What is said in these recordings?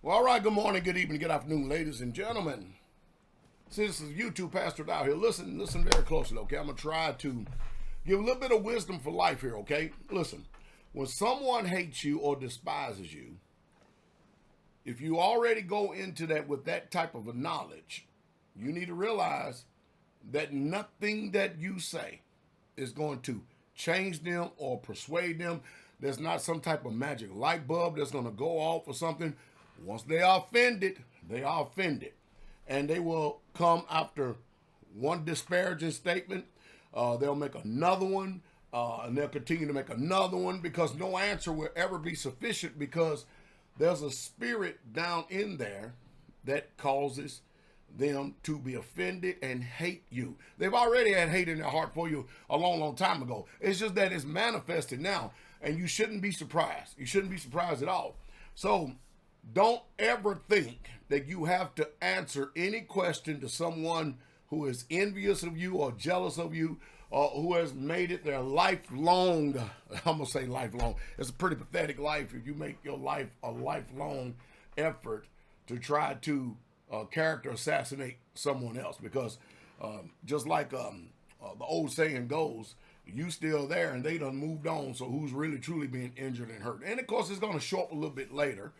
Well, all right, good morning, good evening, good afternoon, ladies and gentlemen. This is YouTube, Pastor Dowell here. Listen very closely, okay? I'm going to try to give a little bit of wisdom for life here, okay? Listen, when someone hates you or despises you, if you already go into that with that type of a knowledge, you need to realize that nothing that you say is going to change them or persuade them. There's not some type of magic light bulb that's going to go off or something. Once they are offended, they are offended. And they will come after one disparaging statement. They'll make another one, and they'll continue to make another one because no answer will ever be sufficient because there's a spirit down in there that causes them to be offended and hate you. They've already had hate in their heart for you a long, long time ago. It's just that it's manifested now, and you shouldn't be surprised. You shouldn't be surprised at all. So don't ever think that you have to answer any question to someone who is envious of you or jealous of you or who has made it their lifelong, I'm going to say lifelong. It's a pretty pathetic life if you make your life a lifelong effort to try to character assassinate someone else because just like the old saying goes, you still there and they done moved on, so who's really truly being injured and hurt? And of course it's going to show up a little bit later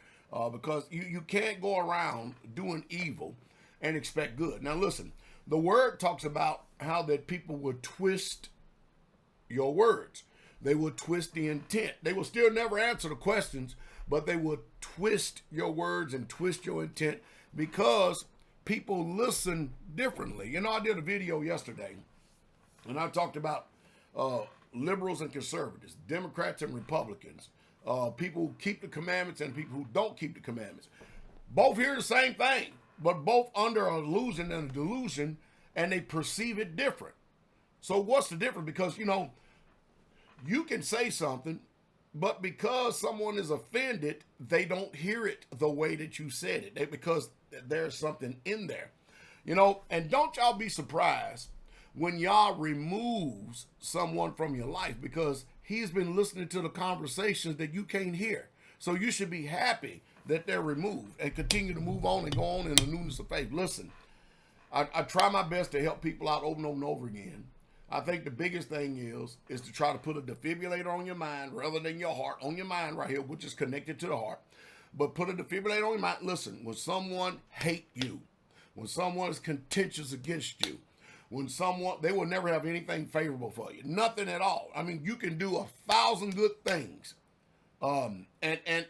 because you can't go around doing evil and expect good. Now listen, the word talks about how that people would twist your words. They would twist the intent. They will still never answer the questions, but they would twist your words and twist your intent because people listen differently. You know, I did a video yesterday and I talked about liberals and conservatives, Democrats and Republicans, people who keep the commandments and people who don't keep the commandments. Both hear the same thing, but both under an illusion and a delusion, and they perceive it different. So what's the difference? Because, you know, you can say something, but because someone is offended, they don't hear it the way that you said it, because there's something in there. You know, and don't y'all be surprised when y'all removes someone from your life because he's been listening to the conversations that you can't hear. So you should be happy that they're removed and continue to move on and go on in the newness of faith. Listen, I try my best to help people out over and over and over again. I think the biggest thing is to try to put a defibrillator on your mind rather than your heart, on your mind right here, which is connected to the heart. But put a defibrillator on your mind. Listen, when someone hate you, when someone is contentious against you, when someone, they will never have anything favorable for you. Nothing at all. I mean, you can do 1,000 good things. And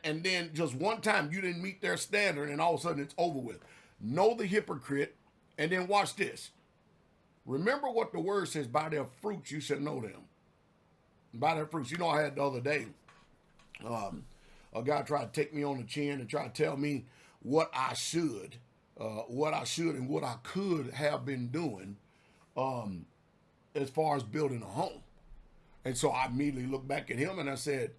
then just one time you didn't meet their standard and all of a sudden it's over with. Know the hypocrite and then watch this. Remember what the word says, by their fruits you shall know them. By their fruits. You know, I had the other day, a guy tried to take me on the chin and try to tell me what I should and what I could have been doing as far as building a home. And so I immediately looked back at him and I said,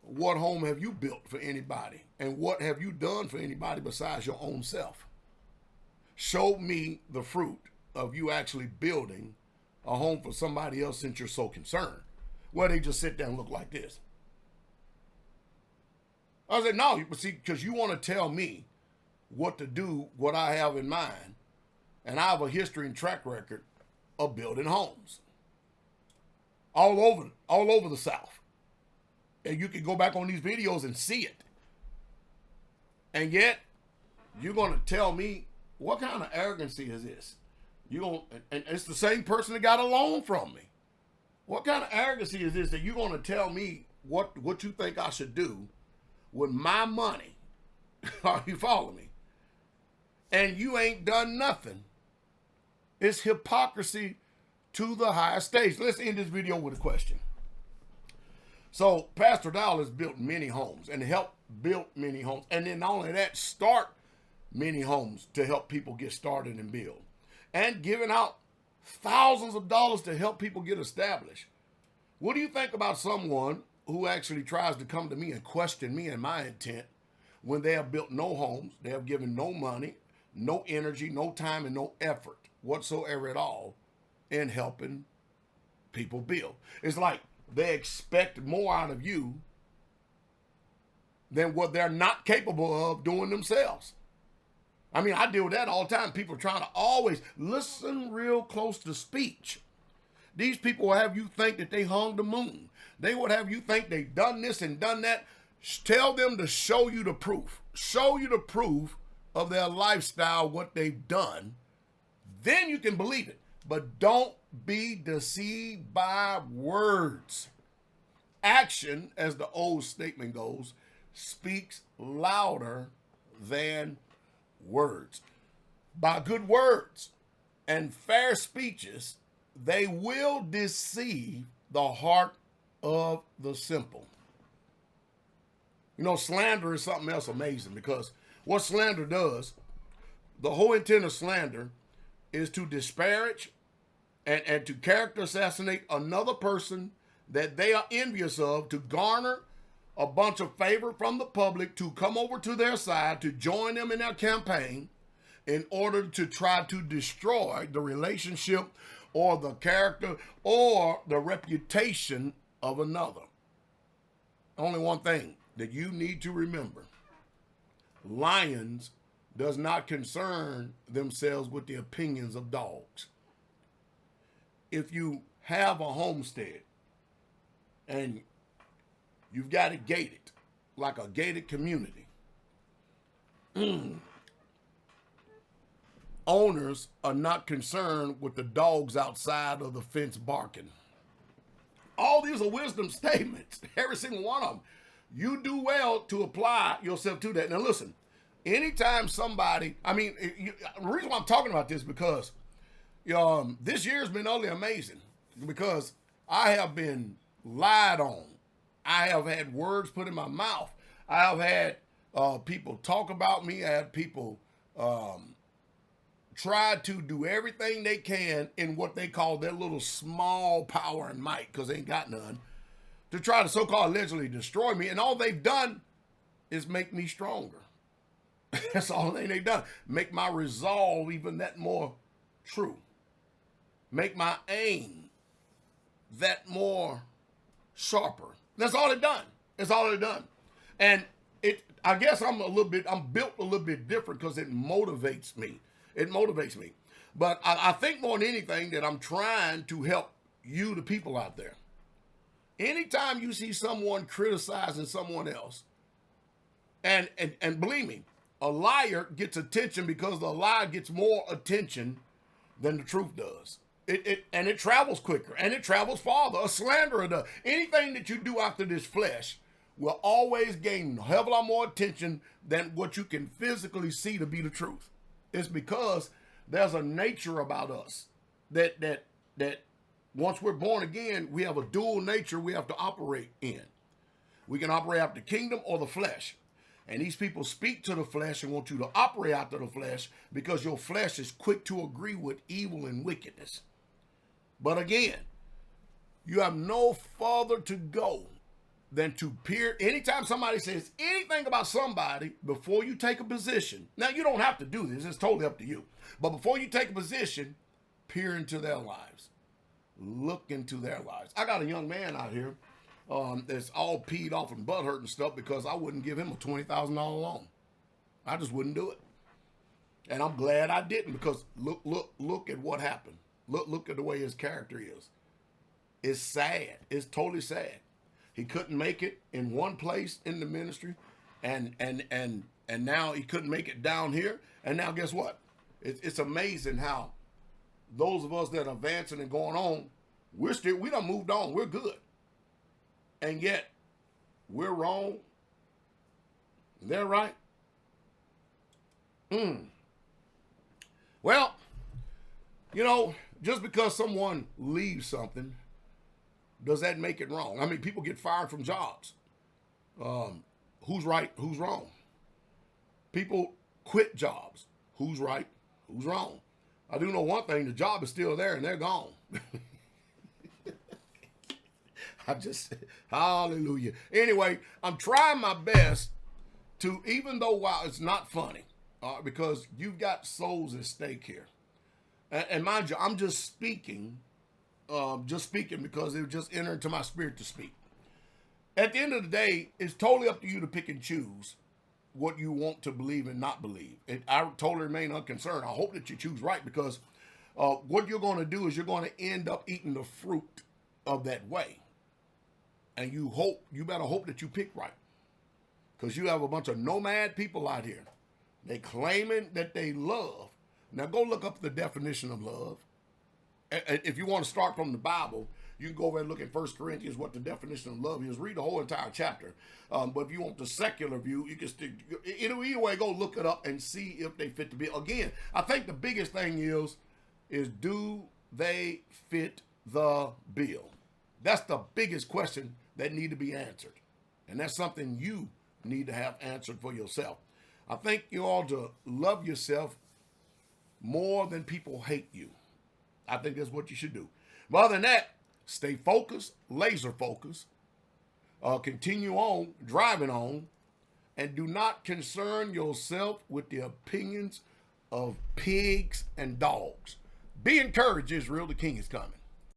what home have you built for anybody? And what have you done for anybody besides your own self? Show me the fruit of you actually building a home for somebody else since you're so concerned. Well, they just sit there and look like this. I said, no, but see, because you want to tell me what to do, what I have in mind, and I have a history and track record of building homes all over the South. And you can go back on these videos and see it. And yet, you're going to tell me, what kind of arrogancy is this? And it's the same person that got a loan from me. What kind of arrogancy is this that you're going to tell me what you think I should do with my money? Are you following me? And you ain't done nothing. It's hypocrisy to the highest stage. Let's end this video with a question. So Pastor Dowell has built many homes and helped build many homes. And then not only that, start many homes to help people get started and build. And giving out thousands of dollars to help people get established. What do you think about someone who actually tries to come to me and question me and my intent when they have built no homes, they have given no money, no energy, no time, and no effort whatsoever at all in helping people build? It's like they expect more out of you than what they're not capable of doing themselves. I mean, I deal with that all the time. People trying to always listen real close to speech. These people will have you think that they hung the moon. They would have you think they've done this and done that. Tell them to show you the proof. Show you the proof of their lifestyle, what they've done. Then you can believe it. But don't be deceived by words. Action, as the old statement goes, speaks louder than words. By good words and fair speeches, they will deceive the heart of the simple. You know, slander is something else amazing, because what slander does, the whole intent of slander is to disparage and to character assassinate another person that they are envious of, to garner a bunch of favor from the public, to come over to their side, to join them in their campaign in order to try to destroy the relationship or the character or the reputation of another. Only one thing that you need to remember: lions does not concern themselves with the opinions of dogs. If you have a homestead and you've got it gated, like a gated community, owners are not concerned with the dogs outside of the fence barking. All these are wisdom statements, every single one of them. You do well to apply yourself to that. Now listen, anytime somebody, the reason why I'm talking about this, because this year's been utterly amazing, because I have been lied on. I have had words put in my mouth. I have had people talk about me. I had people try to do everything they can in what they call their little small power and might, because they ain't got none, to try to so-called allegedly destroy me. And all they've done is make me stronger. That's all they've done. Make my resolve even that more true. Make my aim that more sharper. That's all they've done. That's all they've done. And I guess I'm built a little bit different, because it motivates me. It motivates me. But I think more than anything that I'm trying to help you, the people out there. Anytime you see someone criticizing someone else, and believe me, a liar gets attention because the lie gets more attention than the truth does. It travels quicker, and it travels farther. A slanderer does. Anything that you do after this flesh will always gain a hell of a lot more attention than what you can physically see to be the truth. It's because there's a nature about us that once we're born again, we have a dual nature we have to operate in. We can operate out the kingdom or the flesh. And these people speak to the flesh and want you to operate out of the flesh, because your flesh is quick to agree with evil and wickedness. But again, you have no further to go than to peer. Anytime somebody says anything about somebody, before you take a position, now you don't have to do this, it's totally up to you. But before you take a position, peer into their lives. Look into their lives. I got a young man out here that's all peed off and butthurt and stuff because I wouldn't give him a $20,000 loan. I just wouldn't do it. And I'm glad I didn't, because look at what happened. Look at the way his character is. It's sad. It's totally sad. He couldn't make it in one place in the ministry, and now he couldn't make it down here. And now guess what? It's amazing how those of us that are advancing and going on, we done moved on. We're good. And yet, we're wrong. They're right. Well, just because someone leaves something, does that make it wrong? I mean, people get fired from jobs. Who's right? Who's wrong? People quit jobs. Who's right? Who's wrong? I do know one thing: the job is still there and they're gone. Hallelujah. Anyway, I'm trying my best to, even though while it's not funny, because you've got souls at stake here. And mind you, I'm just speaking because it just entered into my spirit to speak. At the end of the day, it's totally up to you to pick and choose what you want to believe and not believe. And I totally remain unconcerned. I hope that you choose right, because what you're going to do is you're going to end up eating the fruit of that way. And you better hope that you pick right. Because you have a bunch of nomad people out here. They claiming that they love. Now go look up the definition of love. If you want to start from the Bible, you can go over and look at 1 Corinthians, what the definition of love is. Read the whole entire chapter. But if you want the secular view, you can stick. Either way, go look it up and see if they fit the bill. Again, I think the biggest thing is do they fit the bill? That's the biggest question that need to be answered. And that's something you need to have answered for yourself. I think you ought to love yourself more than people hate you. I think that's what you should do. But other than that, stay focused, laser focused, continue on, driving on, and do not concern yourself with the opinions of pigs and dogs. Be encouraged, Israel, the king is coming.